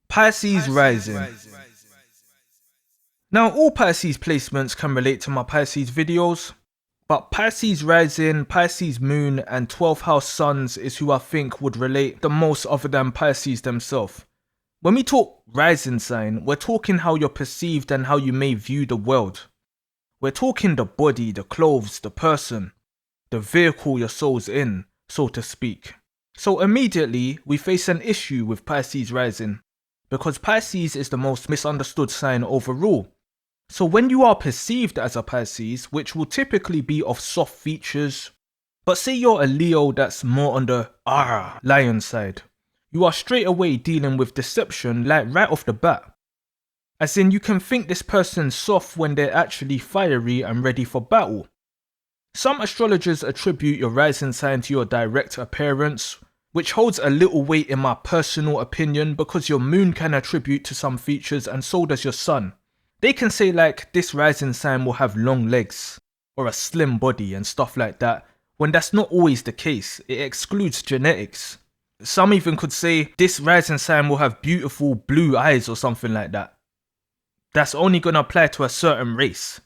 Pisces Rising. Now all Pisces placements can relate to my Pisces videos, but Pisces Rising, Pisces Moon and 12th House Suns is who I think would relate the most other than Pisces themselves. When we talk rising sign, we're talking how you're perceived and how you may view the world. We're talking the body, the clothes, the person, the vehicle your soul's in, so to speak. So immediately we face an issue with Pisces Rising, because Pisces is the most misunderstood sign overall. So when you are perceived as a Pisces, which will typically be of soft features, but say you're a Leo that's more on the lion side, you are straight away dealing with deception like right off the bat. As in, you can think this person's soft when they're actually fiery and ready for battle. Some astrologers attribute your rising sign to your direct appearance, which holds a little weight in my personal opinion because your moon can attribute to some features and so does your sun. They can say like this rising sign will have long legs or a slim body and stuff like that, when that's not always the case. It excludes genetics. Some even could say this rising sign will have beautiful blue eyes or something like that. That's only going to apply to a certain race.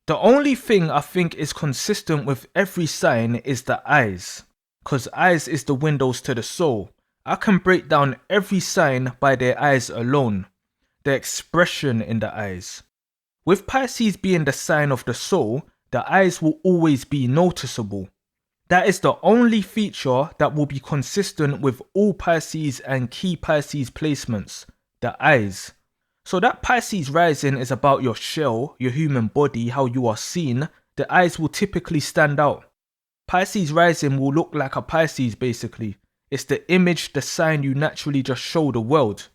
The only thing I think is consistent with every sign is the eyes, because eyes is the windows to the soul. I can break down every sign by their eyes alone, the expression in the eyes. With Pisces being the sign of the soul, the eyes will always be noticeable. That is the only feature that will be consistent with all Pisces and key Pisces placements, the eyes. So that Pisces rising is about your shell, your human body, how you are seen. The eyes will typically stand out. Pisces rising will look like a Pisces basically. It's the image, the sign you naturally just show the world.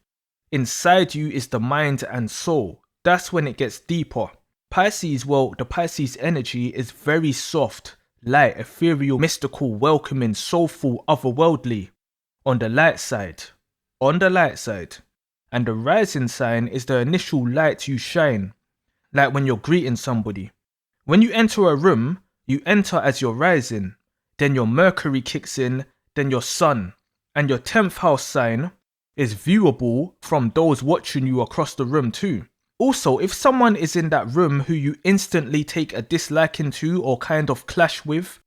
Inside you is the mind and soul. That's when it gets deeper. Pisces, well, the Pisces energy is very soft, light, ethereal, mystical, welcoming, soulful, otherworldly. On the light side. On the light side. And the rising sign is the initial light you shine. Like when you're greeting somebody. When you enter a room, you enter as your rising. Then your Mercury kicks in, then your sun. And your 10th house sign is viewable from those watching you across the room too. Also, if someone is in that room who you instantly take a disliking to or kind of clash with,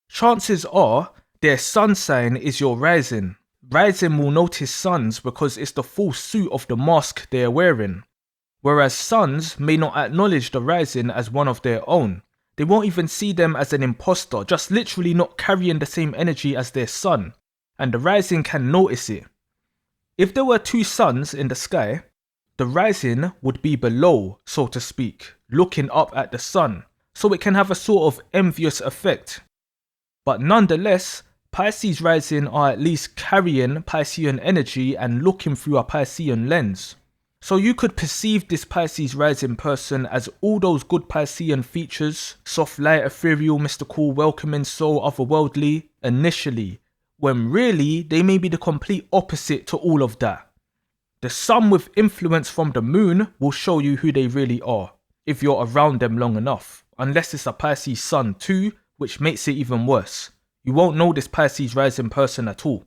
chances are their sun sign is your rising. Rising will notice suns because it's the full suit of the mask they're wearing. Whereas suns may not acknowledge the rising as one of their own. They won't even see them as an imposter, just literally not carrying the same energy as their sun. And the rising can notice it. If there were two suns in the sky, the rising would be below, so to speak, looking up at the sun, so it can have a sort of envious effect. But nonetheless, Pisces rising are at least carrying Piscean energy and looking through a Piscean lens. So you could perceive this Pisces rising person as all those good Piscean features, soft, light, ethereal, mystical, welcoming, soul, otherworldly, initially, when really they may be the complete opposite to all of that. The sun with influence from the moon will show you who they really are, if you're around them long enough, unless it's a Pisces sun too, which makes it even worse. You won't know this Pisces rising person at all.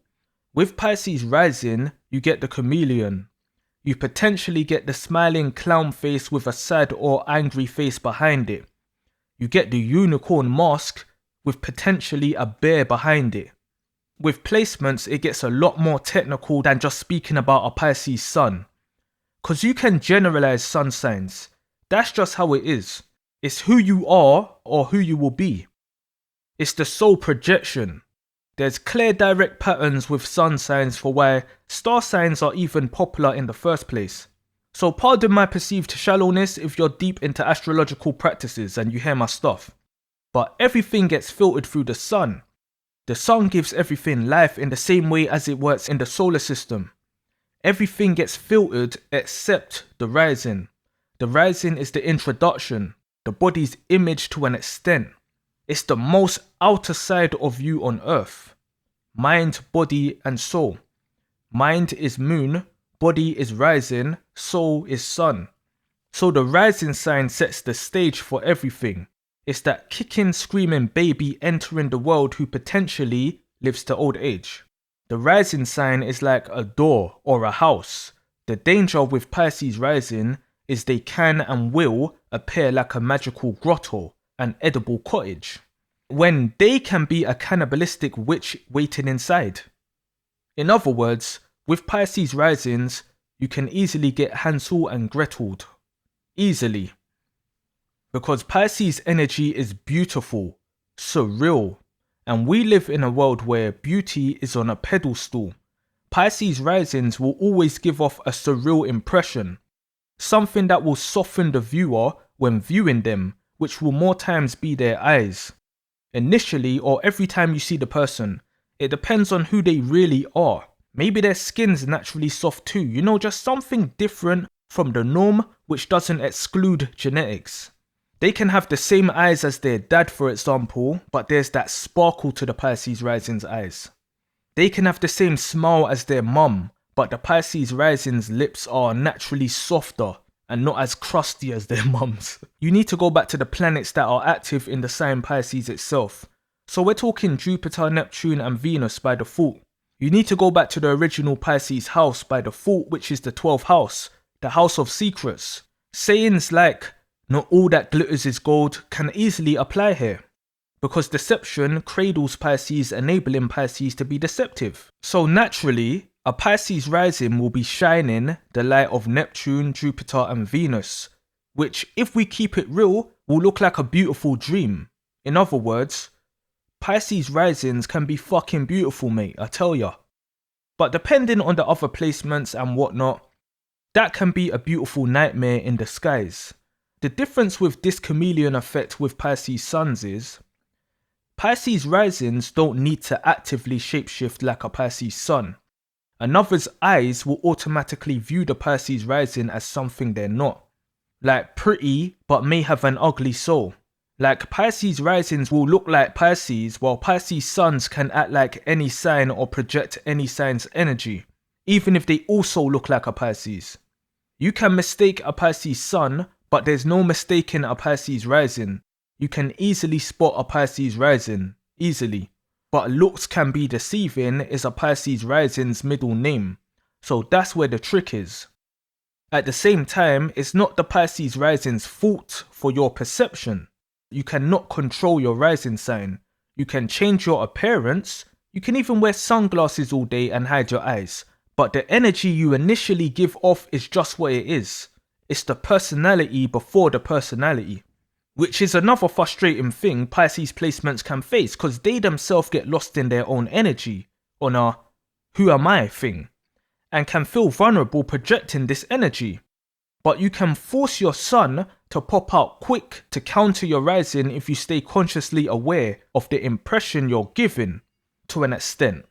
With Pisces rising, you get the chameleon. You potentially get the smiling clown face with a sad or angry face behind it. You get the unicorn mask with potentially a bear behind it. With placements, it gets a lot more technical than just speaking about a Pisces sun. Cause you can generalize sun signs. That's just how it is. It's who you are or who you will be. It's the soul projection. There's clear direct patterns with sun signs for why star signs are even popular in the first place. So pardon my perceived shallowness if you're deep into astrological practices and you hear my stuff. But everything gets filtered through the sun. The sun gives everything life in the same way as it works in the solar system. Everything gets filtered except the rising. The rising is the introduction, the body's image to an extent. It's the most outer side of you on earth. Mind, body and soul. Mind is moon, body is rising, soul is sun. So the rising sign sets the stage for everything. It's that kicking, screaming baby entering the world who potentially lives to old age. The rising sign is like a door or a house. The danger with Pisces rising is they can and will appear like a magical grotto, an edible cottage, when they can be a cannibalistic witch waiting inside. In other words, with Pisces risings, you can easily get Hansel and Gretel'd. Easily. Because Pisces energy is beautiful, surreal, and we live in a world where beauty is on a pedestal. Pisces risings will always give off a surreal impression, something that will soften the viewer when viewing them, which will more times be their eyes. Initially or every time you see the person, it depends on who they really are. Maybe their skin's naturally soft too, just something different from the norm which doesn't exclude genetics. They can have the same eyes as their dad, for example, but there's that sparkle to the Pisces rising's eyes. They can have the same smile as their mum, but the Pisces rising's lips are naturally softer and not as crusty as their mums. You need to go back to the planets that are active in the sign Pisces itself. So we're talking Jupiter, Neptune and Venus by default. You need to go back to the original Pisces house by default, which is the 12th house, the house of secrets. Sayings like, "Not all that glitters is gold," can easily apply here, because deception cradles Pisces, enabling Pisces to be deceptive. So naturally, a Pisces rising will be shining the light of Neptune, Jupiter and Venus, which, if we keep it real, will look like a beautiful dream. In other words, Pisces risings can be fucking beautiful, mate, I tell ya. But depending on the other placements and whatnot, that can be a beautiful nightmare in disguise. The difference with this chameleon effect with Pisces suns is, Pisces risings don't need to actively shapeshift like a Pisces sun. Another's eyes will automatically view the Pisces rising as something they're not. Like pretty, but may have an ugly soul. Like Pisces risings will look like Pisces, while Pisces suns can act like any sign or project any sign's energy, even if they also look like a Pisces. You can mistake a Pisces sun, but there's no mistaking a Pisces rising. You can easily spot a Pisces rising, easily. But looks can be deceiving is a Pisces rising's middle name, so that's where the trick is. At the same time, it's not the Pisces rising's fault for your perception. You cannot control your rising sign. You can change your appearance, you can even wear sunglasses all day and hide your eyes, but the energy you initially give off is just what it is. It's the personality before the personality. Which is another frustrating thing Pisces placements can face, because they themselves get lost in their own energy, on a "who am I" thing, and can feel vulnerable projecting this energy. But you can force your sun to pop out quick to counter your rising if you stay consciously aware of the impression you're giving, to an extent.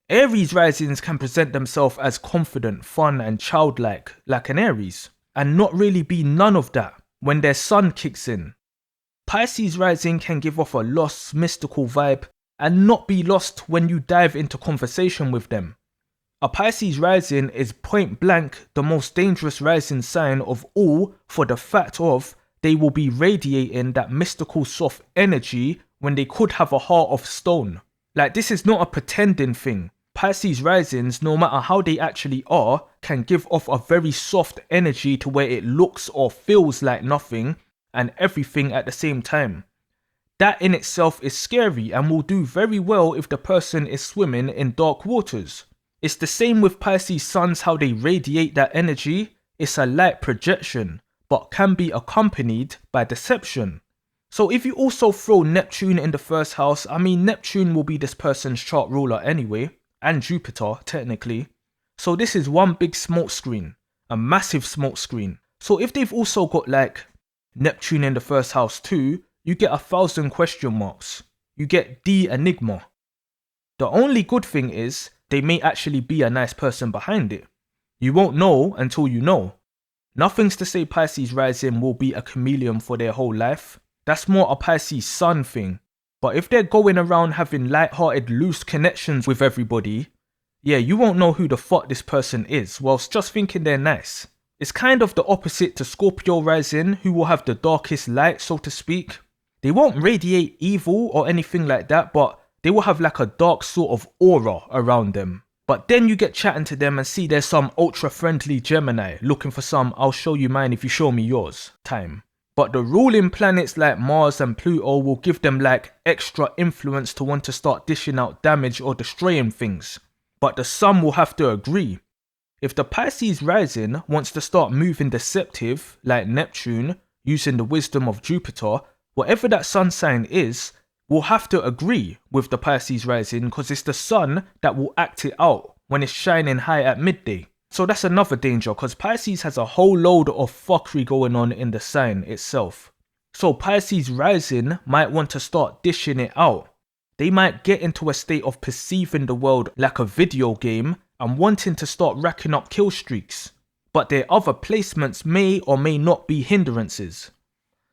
Aries risings can present themselves as confident, fun and childlike, like an Aries, and not really be none of that when their sun kicks in. Pisces rising can give off a lost, mystical vibe and not be lost when you dive into conversation with them. A Pisces rising is point blank the most dangerous rising sign of all, for the fact of they will be radiating that mystical soft energy when they could have a heart of stone. Like, this is not a pretending thing. Pisces risings, no matter how they actually are, can give off a very soft energy to where it looks or feels like nothing and everything at the same time. That in itself is scary and will do very well if the person is swimming in dark waters. It's the same with Pisces suns, how they radiate that energy. It's a light projection, but can be accompanied by deception. So if you also throw Neptune in the first house, Neptune will be this person's chart ruler anyway, and Jupiter technically. So this is one big smoke screen, a massive smoke screen. So if they've also got like Neptune in the first house too, you get 1,000 question marks. You get the enigma. The only good thing is, they may actually be a nice person behind it. You won't know until you know. Nothing's to say Pisces rising will be a chameleon for their whole life. That's more a Pisces sun thing. But if they're going around having light-hearted, loose connections with everybody, yeah, you won't know who the fuck this person is whilst just thinking they're nice. It's kind of the opposite to Scorpio rising, who will have the darkest light, so to speak. They won't radiate evil or anything like that, but they will have like a dark sort of aura around them. But then you get chatting to them and see there's some ultra friendly Gemini looking for some "I'll show you mine if you show me yours" time. But the ruling planets like Mars and Pluto will give them like extra influence to want to start dishing out damage or destroying things. But the sun will have to agree. If the Pisces rising wants to start moving deceptive, like Neptune, using the wisdom of Jupiter, whatever that sun sign is, will have to agree with the Pisces rising because it's the sun that will act it out when it's shining high at midday. So that's another danger because Pisces has a whole load of fuckery going on in the sign itself. So Pisces rising might want to start dishing it out. They might get into a state of perceiving the world like a video game and wanting to start racking up kill streaks. But their other placements may or may not be hindrances.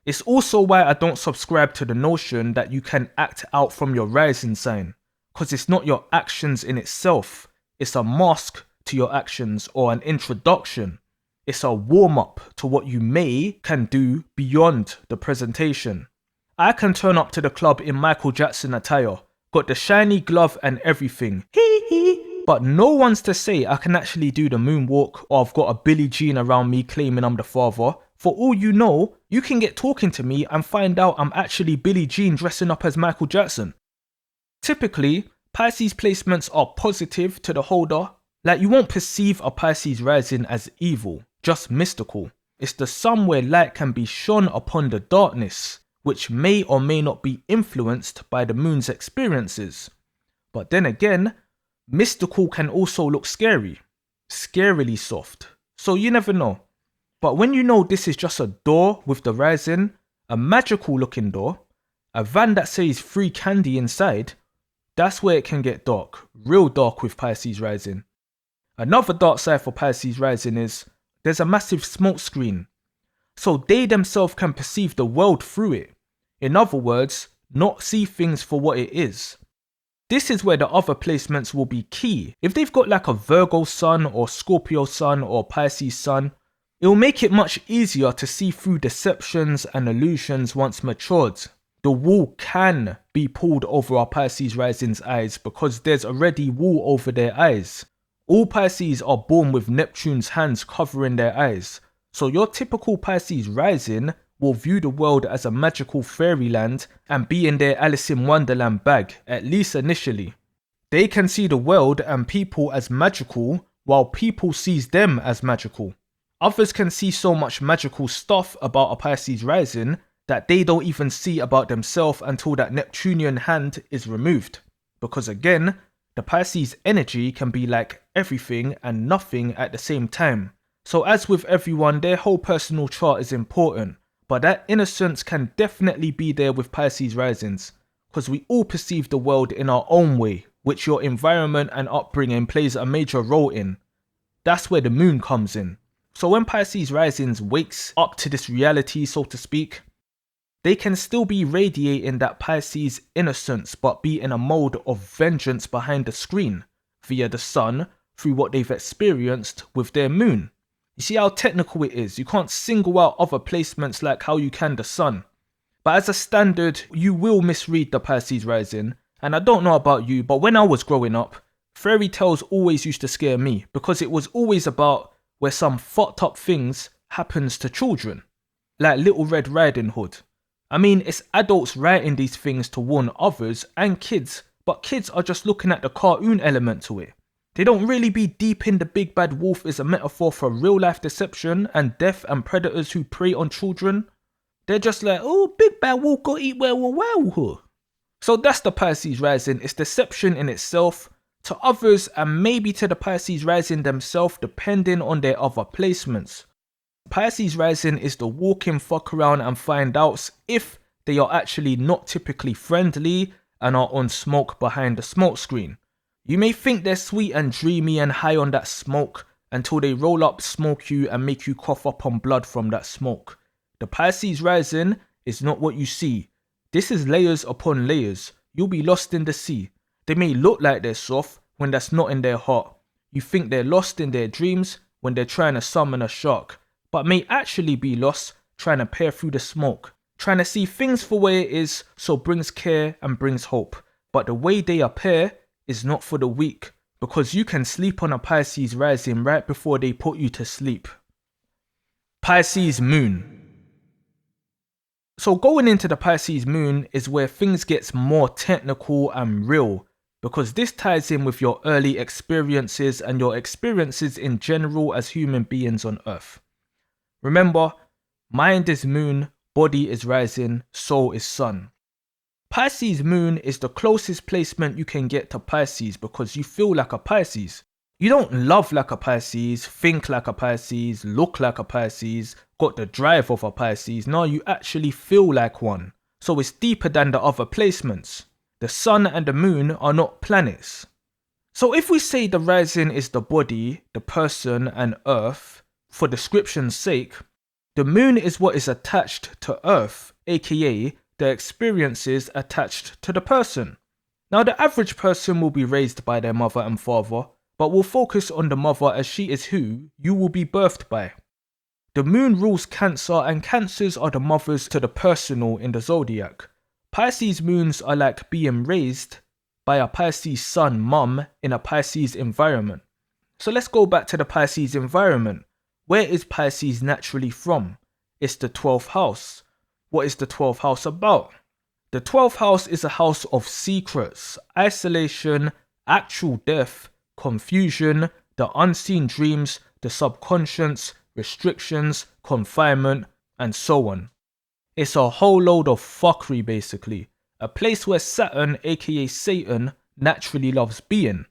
It's also why I don't subscribe to the notion that you can act out from your rising sign, because it's not your actions in itself, it's a mask to your actions or an introduction. It's a warm-up to what you can do beyond the presentation. I can turn up to the club in Michael Jackson attire, got the shiny glove and everything, but no one's to say I can actually do the moonwalk or I've got a Billie Jean around me claiming I'm the father. For all you know, you can get talking to me and find out I'm actually Billie Jean dressing up as Michael Jackson. Typically, Pisces placements are positive to the holder. Like, you won't perceive a Pisces rising as evil, just mystical. It's the sun where light can be shone upon the darkness, which may or may not be influenced by the moon's experiences. But then again, mystical can also look scary, scarily soft, so you never know. But when you know this is just a door with the rising, a magical looking door, a van that says free candy inside, that's where it can get dark, real dark with Pisces rising. Another dark side for Pisces rising is there's a massive smoke screen, so they themselves can perceive the world through it. In other words, not see things for what it is. This is where the other placements will be key. If they've got like a Virgo sun or Scorpio sun or Pisces sun, it will make it much easier to see through deceptions and illusions once matured. The wool can be pulled over our Pisces rising's eyes because there's already wool over their eyes. All Pisces are born with Neptune's hands covering their eyes, so your typical Pisces rising will view the world as a magical fairyland and be in their Alice in Wonderland bag, at least initially. They can see the world and people as magical, while people sees them as magical. Others can see so much magical stuff about a Pisces rising that they don't even see about themselves until that Neptunian hand is removed. Because again, the Pisces energy can be like everything and nothing at the same time. So as with everyone, their whole personal chart is important. But that innocence can definitely be there with Pisces risings, because we all perceive the world in our own way, which your environment and upbringing plays a major role in. That's where the moon comes in. So when Pisces risings wakes up to this reality, so to speak, they can still be radiating that Pisces innocence but be in a mode of vengeance behind the screen, via the sun, through what they've experienced with their moon. You see how technical it is. You can't single out other placements like how you can the sun. But as a standard, you will misread the Pisces rising. And I don't know about you, but when I was growing up, fairy tales always used to scare me because it was always about where some fucked up things happens to children. Like Little Red Riding Hood. I mean, it's adults writing these things to warn others and kids, but kids are just looking at the cartoon element to it. They don't really be deep in the big bad wolf is a metaphor for real life deception and death and predators who prey on children. They're just like, oh, big bad wolf go eat wow. So that's the Pisces rising. It's deception in itself to others and maybe to the Pisces rising themselves depending on their other placements. Pisces rising is the walking fuck around and find outs if they are actually not typically friendly and are on smoke behind the smoke screen. You may think they're sweet and dreamy and high on that smoke until they roll up, smoke you and make you cough up on blood from that smoke. The Pisces rising is not what you see. This is layers upon layers. You'll be lost in the sea. They may look like they're soft when that's not in their heart. You think they're lost in their dreams when they're trying to summon a shark, but may actually be lost trying to peer through the smoke, trying to see things for where it is, so brings care and brings hope. But the way they appear is not for the weak, because you can sleep on a Pisces rising right before they put you to sleep. Pisces Moon. So going into the Pisces Moon is where things gets more technical and real, because this ties in with your early experiences and your experiences in general as human beings on Earth. Remember, mind is moon, body is rising, soul is sun. Pisces Moon is the closest placement you can get to Pisces because you feel like a Pisces. You don't love like a Pisces, think like a Pisces, look like a Pisces, got the drive of a Pisces. No, you actually feel like one. So it's deeper than the other placements. The sun and the moon are not planets. So if we say the rising is the body, the person and earth, for description's sake, the moon is what is attached to earth, aka the experiences attached to the person. Now the average person will be raised by their mother and father, but we'll focus on the mother as she is who you will be birthed by. The moon rules Cancer, and Cancers are the mothers to the personal in the zodiac. Pisces moons are like being raised by a Pisces sun mum in a Pisces environment. So let's go back to the Pisces environment. Where is Pisces naturally from? It's the 12th house. What is the 12th house about? The 12th house is a house of secrets, isolation, actual death, confusion, the unseen dreams, the subconscious, restrictions, confinement, and so on. It's a whole load of fuckery basically. A place where Saturn, aka Satan, naturally loves being.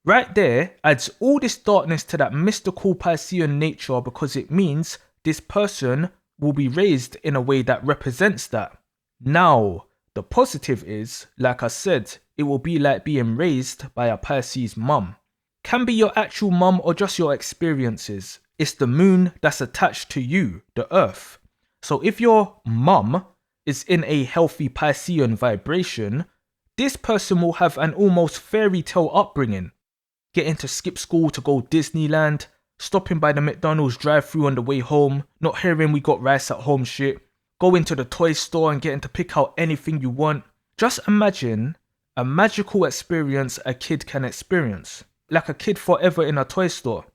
Right there adds all this darkness to that mystical Piscean nature because it means this person will be raised in a way that represents that. Now, the positive is, like I said, it will be like being raised by a Pisces mum. Can be your actual mum or just your experiences. It's the moon that's attached to you, the earth. So if your mum is in a healthy Piscean vibration, this person will have an almost fairy tale upbringing. Getting to skip school to go Disneyland, stopping by the McDonald's drive-thru on the way home, not hearing we got rice at home shit, going to the toy store and getting to pick out anything you want. Just imagine a magical experience a kid can experience, like a kid forever in a toy store.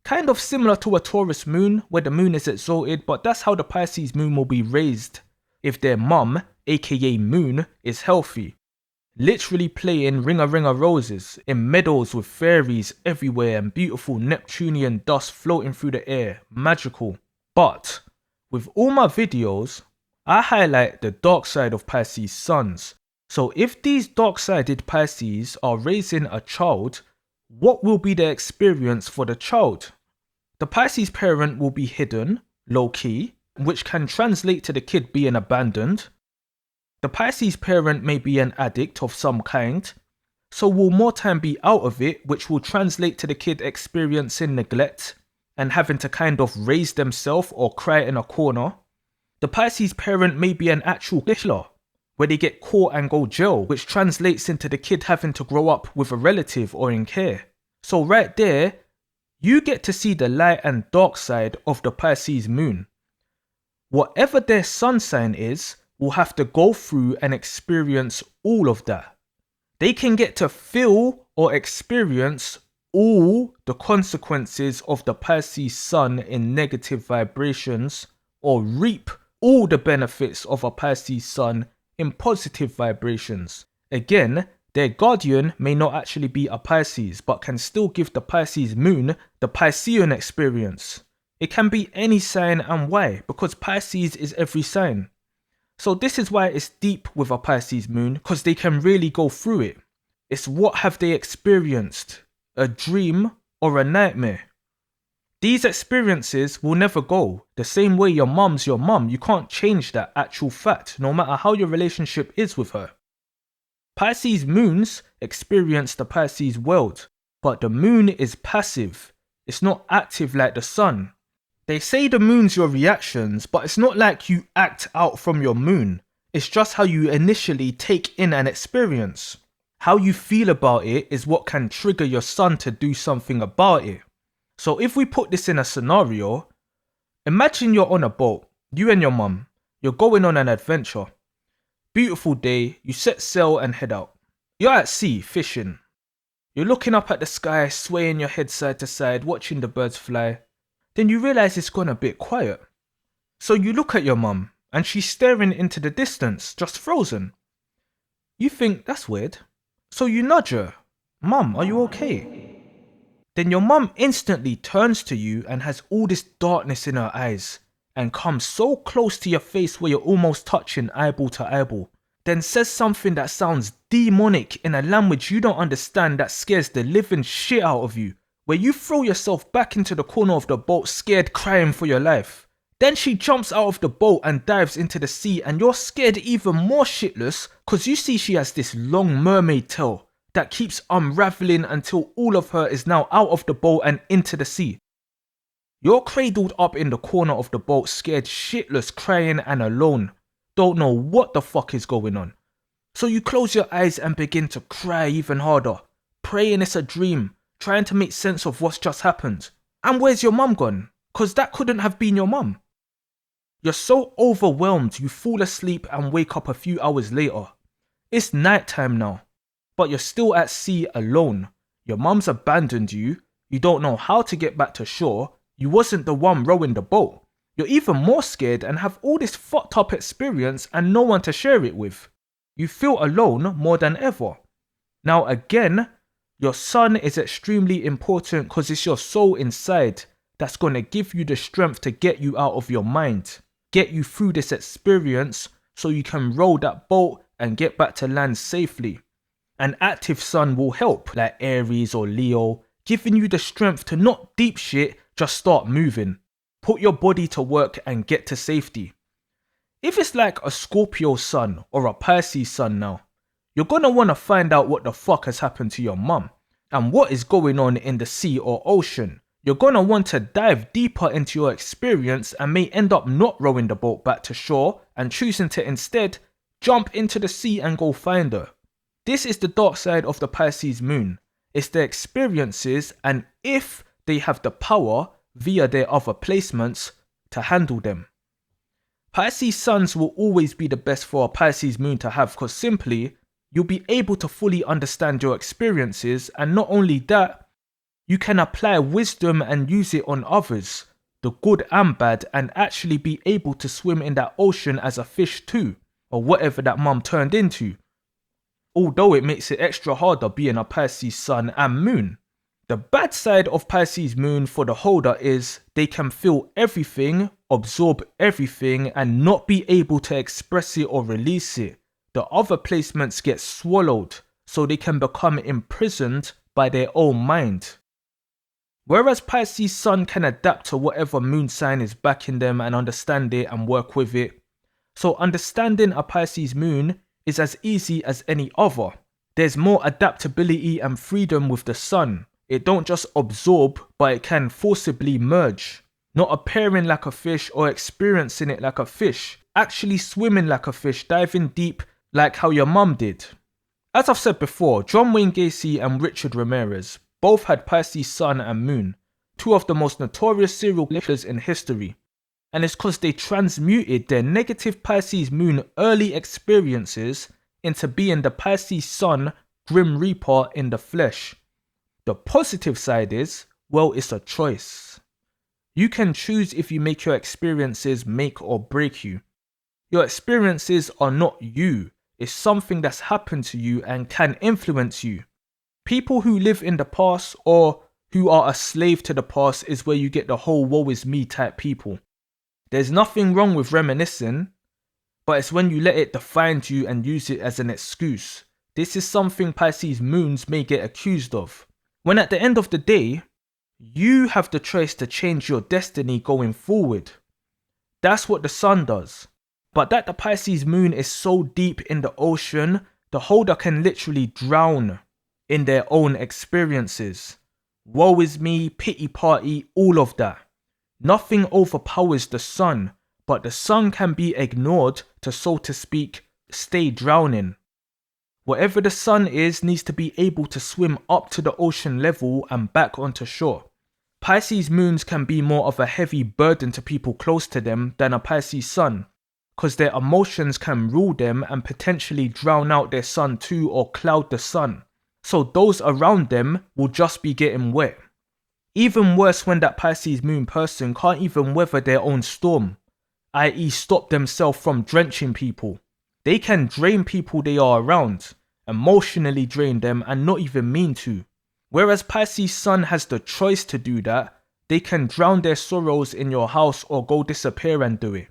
Kind of similar to a Taurus moon, where the moon is exalted, but that's how the Pisces moon will be raised if their mum, aka moon, is healthy. Literally playing Ring a Ring of Roses in meadows with fairies everywhere and beautiful Neptunian dust floating through the air. Magical. But with all my videos, I highlight the dark side of Pisces suns. So if these dark-sided Pisces are raising a child, what will be the experience for the child? The Pisces parent will be hidden, low-key, which can translate to the kid being abandoned. The Pisces parent may be an addict of some kind, so will more time be out of it, which will translate to the kid experiencing neglect and having to kind of raise themselves or cry in a corner. The Pisces parent may be an actual killer, where they get caught and go jail, which translates into the kid having to grow up with a relative or in care. So right there, you get to see the light and dark side of the Pisces moon. Whatever their sun sign is, will have to go through and experience all of that. They can get to feel or experience all the consequences of the Pisces sun in negative vibrations, or reap all the benefits of a Pisces sun in positive vibrations. Again, their guardian may not actually be a Pisces, but can still give the Pisces moon the Piscean experience. It can be any sign, and why? Because Pisces is every sign. So this is why it's deep with a Pisces moon, because they can really go through it. It's what have they experienced? A dream or a nightmare? These experiences will never go. The same way your mum's your mum, you can't change that actual fact, no matter how your relationship is with her. Pisces moons experience the Pisces world, but the moon is passive. It's not active like the sun. They say the moon's your reactions, but it's not like you act out from your moon. It's just how you initially take in an experience. How you feel about it is what can trigger your sun to do something about it. So if we put this in a scenario, imagine you're on a boat, you and your mum, you're going on an adventure. Beautiful day, you set sail and head out. You're at sea fishing. You're looking up at the sky, swaying your head side to side, watching the birds fly. Then you realise it's gone a bit quiet. So you look at your mum, and she's staring into the distance, just frozen. You think, that's weird. So you nudge her. Mum, are you okay? Then your mum instantly turns to you and has all this darkness in her eyes and comes so close to your face where you're almost touching eyeball to eyeball. Then says something that sounds demonic in a language you don't understand that scares the living shit out of you, where you throw yourself back into the corner of the boat scared, crying for your life. Then she jumps out of the boat and dives into the sea, and you're scared even more shitless cause you see she has this long mermaid tail that keeps unraveling until all of her is now out of the boat and into the sea. You're cradled up in the corner of the boat, scared shitless, crying and alone. Don't know what the fuck is going on. So you close your eyes and begin to cry even harder, praying it's a dream, trying to make sense of what's just happened. And where's your mum gone? Cause that couldn't have been your mum. You're so overwhelmed you fall asleep and wake up a few hours later. It's night time now, but you're still at sea alone. Your mum's abandoned you, you don't know how to get back to shore, you wasn't the one rowing the boat. You're even more scared and have all this fucked up experience and no one to share it with. You feel alone more than ever. Now again, your sun is extremely important because it's your soul inside that's going to give you the strength to get you out of your mind, get you through this experience so you can row that boat and get back to land safely. An active sun will help, like Aries or Leo, giving you the strength to not deep shit, just start moving. Put your body to work and get to safety. If it's like a Scorpio sun or a Pisces sun now, you're gonna wanna find out what the fuck has happened to your mum and what is going on in the sea or ocean. You're gonna want to dive deeper into your experience and may end up not rowing the boat back to shore and choosing to instead jump into the sea and go find her. This is the dark side of the Pisces moon. It's the experiences and if they have the power via their other placements to handle them. Pisces suns will always be the best for a Pisces moon to have because simply you'll be able to fully understand your experiences, and not only that, you can apply wisdom and use it on others, the good and bad, and actually be able to swim in that ocean as a fish too, or whatever that mum turned into. Although it makes it extra harder being a Pisces sun and moon. The bad side of Pisces moon for the holder is they can feel everything, absorb everything and not be able to express it or release it. The other placements get swallowed, so they can become imprisoned by their own mind. Whereas Pisces sun can adapt to whatever moon sign is backing them and understand it and work with it. So understanding a Pisces moon is as easy as any other. There's more adaptability and freedom with the sun. It don't just absorb, but it can forcibly merge. Not appearing like a fish or experiencing it like a fish. Actually swimming like a fish, diving deep like how your mum did. As I've said before, John Wayne Gacy and Richard Ramirez both had Pisces sun and moon, two of the most notorious serial killers in history. And it's because they transmuted their negative Pisces moon early experiences into being the Pisces sun Grim Reaper in the flesh. The positive side is, well, it's a choice. You can choose if you make your experiences make or break you. Your experiences are not you. It's something that's happened to you and can influence you. People who live in the past or who are a slave to the past is where you get the whole woe is me type people. There's nothing wrong with reminiscing, but it's when you let it define you and use it as an excuse. This is something Pisces moons may get accused of. When at the end of the day, you have the choice to change your destiny going forward. That's what the sun does. But that the Pisces moon is so deep in the ocean, the holder can literally drown in their own experiences. Woe is me, pity party, all of that. Nothing overpowers the sun, but the sun can be ignored to, so to speak, stay drowning. Whatever the sun is needs to be able to swim up to the ocean level and back onto shore. Pisces moons can be more of a heavy burden to people close to them than a Pisces sun, because their emotions can rule them and potentially drown out their sun too or cloud the sun. so those around them will just be getting wet. Even worse when that Pisces moon person can't even weather their own storm, i.e. stop themselves from drenching people. They can drain people they are around, emotionally drain them and not even mean to. Whereas Pisces sun has the choice to do that, they can drown their sorrows in your house or go disappear and do it.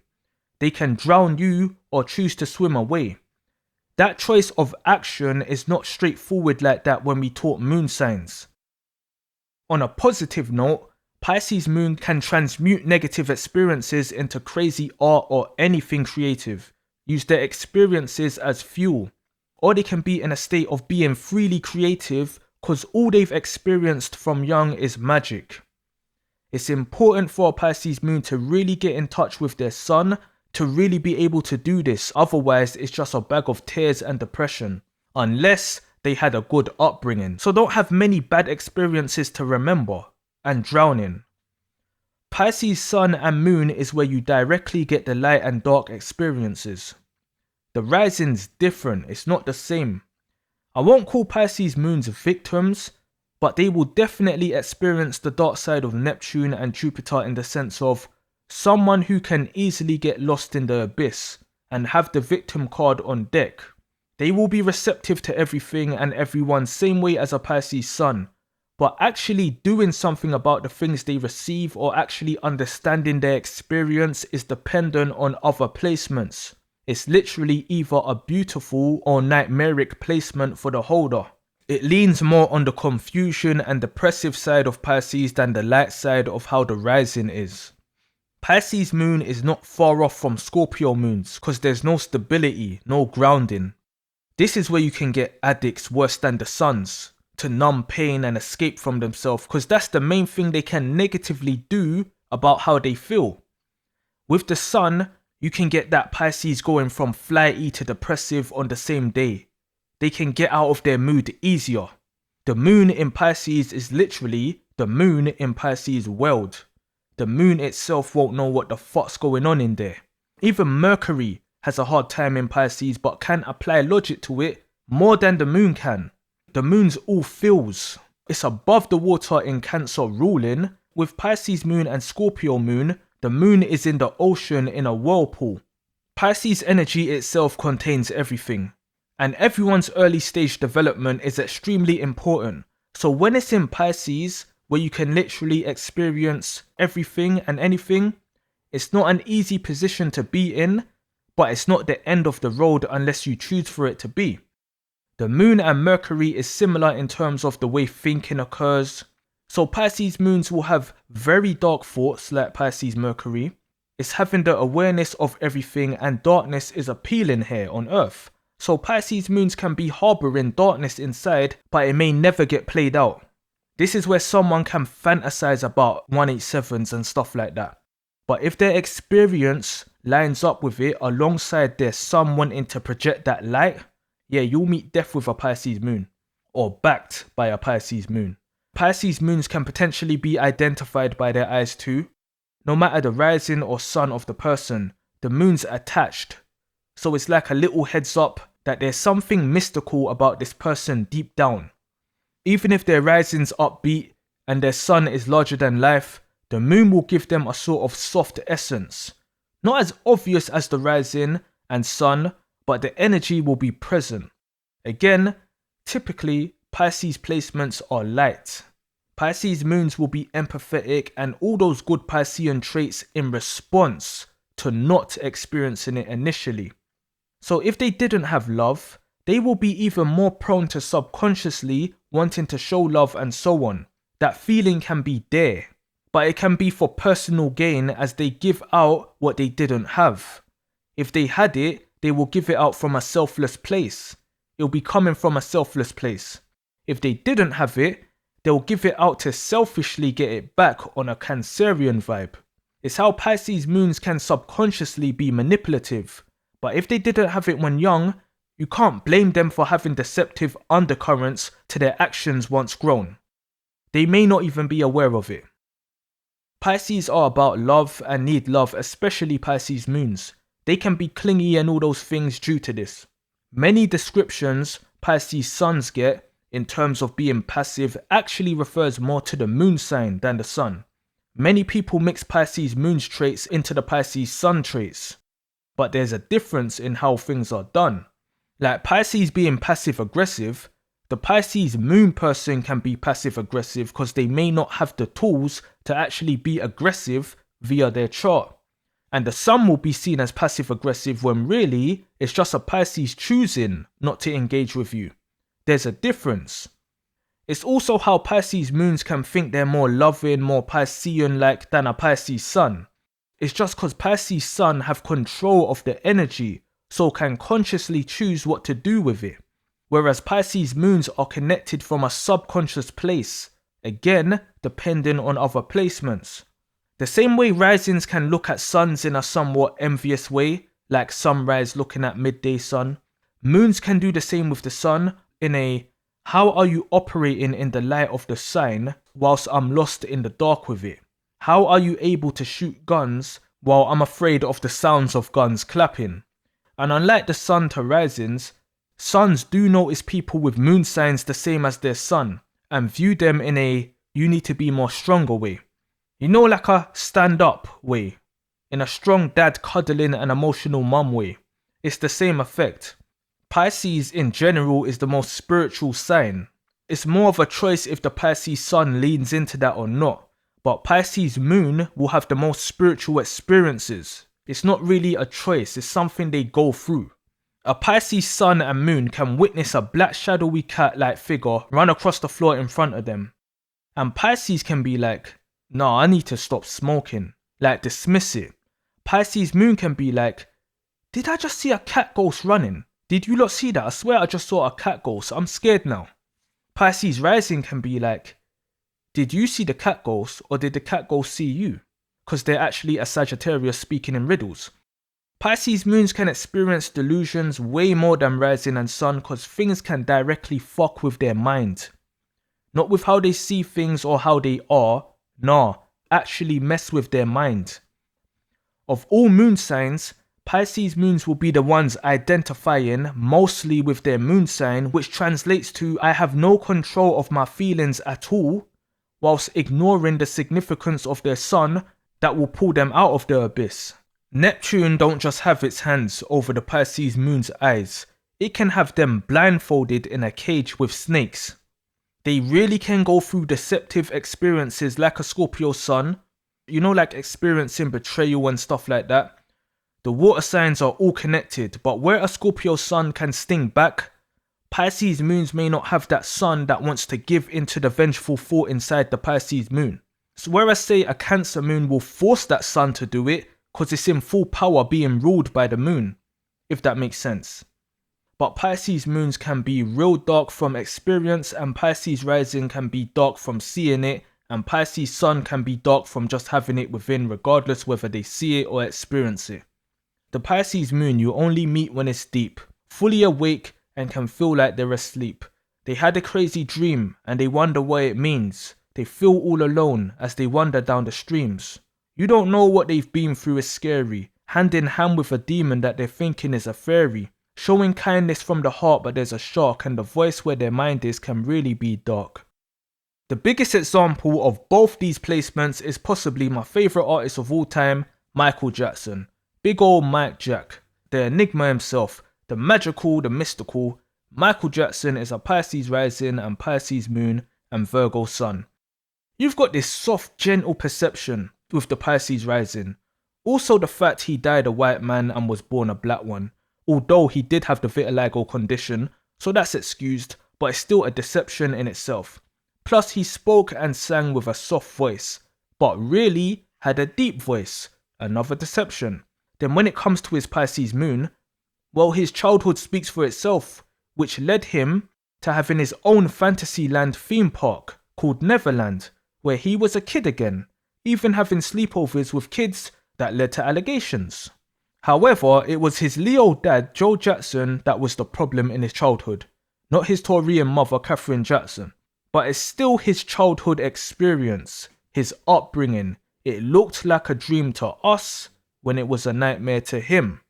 They can drown you or choose to swim away. That choice of action is not straightforward like that when we talk moon signs. On a positive note, Pisces moon can transmute negative experiences into crazy art or anything creative, use their experiences as fuel, or they can be in a state of being freely creative because all they've experienced from young is magic. It's important for a Pisces moon to really get in touch with their sun to really be able to do this, otherwise it's just a bag of tears and depression, unless they had a good upbringing, so don't have many bad experiences to remember, and drowning. Pisces sun and moon is where you directly get the light and dark experiences. The rising's different, it's not the same. I won't call Pisces moons victims, but they will definitely experience the dark side of Neptune and Jupiter in the sense of someone who can easily get lost in the abyss and have the victim card on deck. They will be receptive to everything and everyone same way as a Pisces sun, but actually doing something about the things they receive or actually understanding their experience is dependent on other placements. It's literally either a beautiful or nightmaric placement for the holder. It leans more on the confusion and depressive side of Pisces than the light side of how the rising is. Pisces moon is not far off from Scorpio moons because there's no stability, no grounding. This is where you can get addicts worse than the suns, to numb pain and escape from themselves because that's the main thing they can negatively do about how they feel. With the sun, you can get that Pisces going from flighty to depressive on the same day. They can get out of their mood easier. The moon in Pisces is literally the moon in Pisces world. The moon itself won't know what the fuck's going on in there. Even Mercury has a hard time in Pisces but can apply logic to it more than the moon can. The moon's all feels. It's above the water in Cancer ruling. With Pisces moon and Scorpio moon, the moon is in the ocean in a whirlpool. Pisces energy itself contains everything, and everyone's early stage development is extremely important. So when it's in Pisces, where you can literally experience everything and anything, it's not an easy position to be in, but it's not the end of the road unless you choose for it to be. The moon and Mercury is similar in terms of the way thinking occurs. So Pisces moons will have very dark thoughts like Pisces Mercury. It's having the awareness of everything, and darkness is appealing here on Earth. So Pisces moons can be harboring darkness inside, but it may never get played out. This is where someone can fantasize about 187s and stuff like that. But if their experience lines up with it alongside their sun wanting to project that light, yeah, you'll meet death with a Pisces moon, or backed by a Pisces moon. Pisces moons can potentially be identified by their eyes too. No matter the rising or sun of the person, the moon's attached. So it's like a little heads up that there's something mystical about this person deep down. Even if their rising's upbeat and their sun is larger than life, the moon will give them a sort of soft essence. Not as obvious as the rising and sun, but the energy will be present. Again, typically Pisces placements are light. Pisces moons will be empathetic and all those good Piscean traits in response to not experiencing it initially. So if they didn't have love, they will be even more prone to subconsciously wanting to show love and so on. That feeling can be there, but it can be for personal gain as they give out what they didn't have. If they had it, they will give it out from a selfless place. It'll be coming from a selfless place. If they didn't have it, they'll give it out to selfishly get it back on a Cancerian vibe. It's how Pisces moons can subconsciously be manipulative. But if they didn't have it when young, you can't blame them for having deceptive undercurrents to their actions once grown. They may not even be aware of it. Pisces are about love and need love, especially Pisces moons. They can be clingy and all those things due to this. Many descriptions Pisces suns get in terms of being passive actually refers more to the moon sign than the sun. Many people mix Pisces moon's traits into the Pisces sun traits, but there's a difference in how things are done. Like Pisces being passive aggressive, the Pisces moon person can be passive aggressive because they may not have the tools to actually be aggressive via their chart. And the sun will be seen as passive aggressive when really it's just a Pisces choosing not to engage with you. There's a difference. It's also how Pisces moons can think they're more loving, more Piscean-like than a Pisces sun. It's just because Pisces sun have control of the energy, so can consciously choose what to do with it. Whereas Pisces moons are connected from a subconscious place, again, depending on other placements. The same way risings can look at suns in a somewhat envious way, like sunrise looking at midday sun, moons can do the same with the sun in a how are you operating in the light of the sign whilst I'm lost in the dark with it? How are you able to shoot guns while I'm afraid of the sounds of guns clapping? And unlike the sun to risings, suns do notice people with moon signs the same as their sun and view them in a you need to be more stronger way. You know, like a stand up way, in a strong dad cuddling an emotional mum way. It's the same effect. Pisces in general is the most spiritual sign. It's more of a choice if the Pisces sun leans into that or not. But Pisces moon will have the most spiritual experiences. It's not really a choice, it's something they go through. A Pisces sun and moon can witness a black shadowy cat-like figure run across the floor in front of them. And Pisces can be like, nah, I need to stop smoking. Like dismiss it. Pisces moon can be like, did I just see a cat ghost running? Did you lot see that? I swear I just saw a cat ghost. I'm scared now. Pisces rising can be like, did you see the cat ghost or did the cat ghost see you? Because they're actually a Sagittarius speaking in riddles. Pisces moons can experience delusions way more than rising and sun because things can directly fuck with their mind. Not with how they see things or how they are, nah, actually mess with their mind. Of all moon signs, Pisces moons will be the ones identifying mostly with their moon sign, which translates to I have no control of my feelings at all, whilst ignoring the significance of their sun that will pull them out of the abyss. Neptune don't just have its hands over the Pisces moon's eyes, it can have them blindfolded in a cage with snakes. They really can go through deceptive experiences like a Scorpio sun, you know, like experiencing betrayal and stuff like that. The water signs are all connected, but where a Scorpio sun can sting back, Pisces moons may not have that sun that wants to give into the vengeful thought inside the Pisces moon. So whereas say a Cancer moon will force that sun to do it because it's in full power being ruled by the moon, if that makes sense. But Pisces moons can be real dark from experience, and Pisces rising can be dark from seeing it, and Pisces sun can be dark from just having it within regardless whether they see it or experience it. The Pisces moon you only meet when it's deep, fully awake and can feel like they're asleep. They had a crazy dream and they wonder what it means. They feel all alone as they wander down the streams. You don't know what they've been through is scary, hand in hand with a demon that they're thinking is a fairy. Showing kindness from the heart but there's a shark, and the voice where their mind is can really be dark. The biggest example of both these placements is possibly my favourite artist of all time, Michael Jackson. Big ol' Mike Jack, the enigma himself, the magical, the mystical. Michael Jackson is a Pisces rising and Pisces moon and Virgo sun. You've got this soft, gentle perception with the Pisces rising. Also the fact he died a white man and was born a black one. Although he did have the vitiligo condition, so that's excused, but it's still a deception in itself. Plus he spoke and sang with a soft voice, but really had a deep voice, another deception. Then when it comes to his Pisces moon, well, his childhood speaks for itself, which led him to having his own Fantasyland theme park called Neverland, where he was a kid again, even having sleepovers with kids that led to allegations. However, it was his Leo dad, Joe Jackson, that was the problem in his childhood, not his Taurian mother, Catherine Jackson. But it's still his childhood experience, his upbringing. It looked like a dream to us when it was a nightmare to him.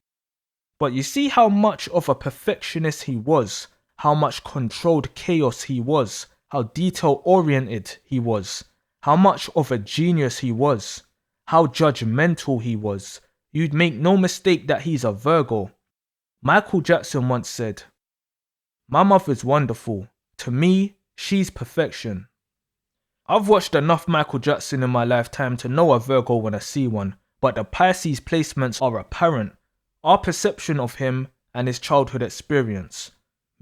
But you see how much of a perfectionist he was, how much controlled chaos he was, how detail oriented he was, how much of a genius he was, how judgmental he was. You'd make no mistake that he's a Virgo. Michael Jackson once said, "My mother's wonderful. To me, she's perfection." I've watched enough Michael Jackson in my lifetime to know a Virgo when I see one, but the Pisces placements are apparent. Our perception of him and his childhood experience.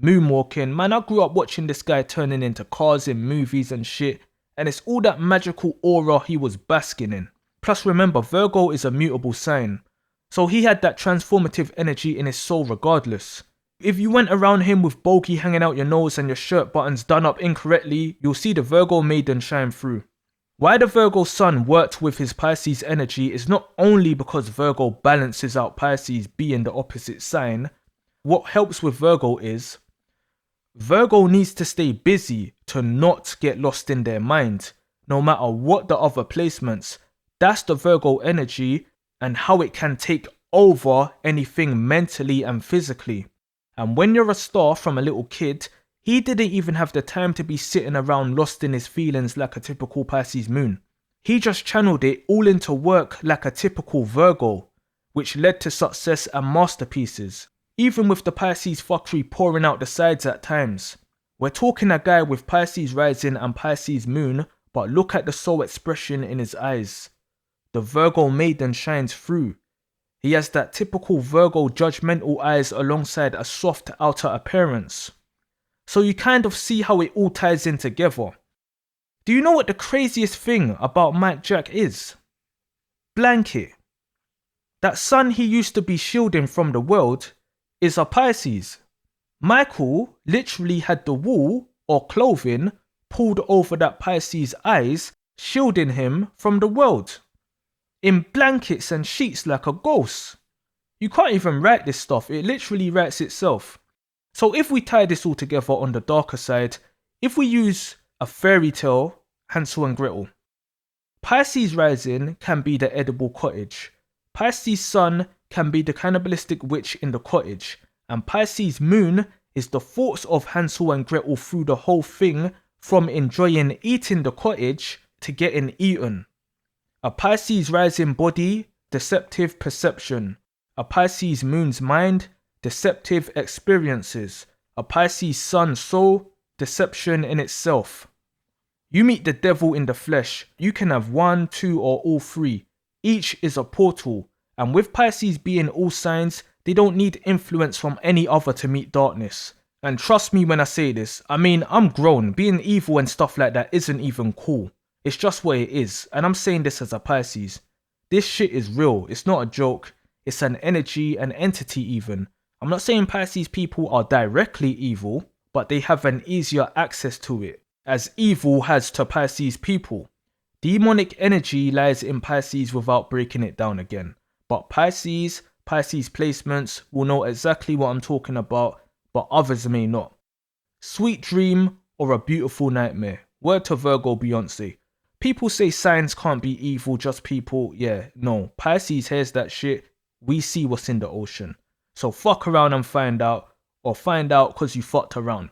Moonwalking, man, I grew up watching this guy turning into cars in movies and shit, and it's all that magical aura he was basking in. Plus remember, Virgo is a mutable sign, so he had that transformative energy in his soul regardless. If you went around him with bogey hanging out your nose and your shirt buttons done up incorrectly, you'll see the Virgo maiden shine through. Why the Virgo sun worked with his Pisces energy is not only because Virgo balances out Pisces being the opposite sign. What helps with Virgo is Virgo needs to stay busy to not get lost in their mind, no matter what the other placements. That's the Virgo energy and how it can take over anything mentally and physically. And when you're a star from a little kid, he didn't even have the time to be sitting around lost in his feelings like a typical Pisces moon. He just channeled it all into work like a typical Virgo, which led to success and masterpieces, even with the Pisces fuckery pouring out the sides at times. We're talking a guy with Pisces Rising and Pisces Moon, but look at the soul expression in his eyes. The Virgo maiden shines through. He has that typical Virgo judgmental eyes alongside a soft outer appearance. So you kind of see how it all ties in together. Do you know what the craziest thing about Mike Jack is? Blanket. That sun he used to be shielding from the world is a Pisces. Michael literally had the wool or clothing pulled over that Pisces eyes, shielding him from the world. In blankets and sheets like a ghost. You can't even write this stuff, it literally writes itself. So if we tie this all together on the darker side, if we use a fairy tale, Hansel and Gretel. Pisces rising can be the edible cottage. Pisces sun can be the cannibalistic witch in the cottage. And Pisces moon is the thoughts of Hansel and Gretel through the whole thing, from enjoying eating the cottage to getting eaten. A Pisces rising body, deceptive perception. A Pisces moon's mind, deceptive experiences. A Pisces sun soul, deception in itself. You meet the devil in the flesh. You can have one, two, or all three. Each is a portal. And with Pisces being all signs, they don't need influence from any other to meet darkness. And trust me when I say this, I mean, I'm grown. Being evil and stuff like that isn't even cool. It's just what it is, and I'm saying this as a Pisces. This shit is real, it's not a joke, it's an energy, an entity even. I'm not saying Pisces people are directly evil, but they have an easier access to it, as evil has to Pisces people. Demonic energy lies in Pisces without breaking it down again. But Pisces placements will know exactly what I'm talking about, but others may not. Sweet dream or a beautiful nightmare. Word to Virgo Beyonce. People say signs can't be evil, just people. Yeah, no. Pisces hears that shit. We see what's in the ocean. So fuck around and find out, or find out because you fucked around.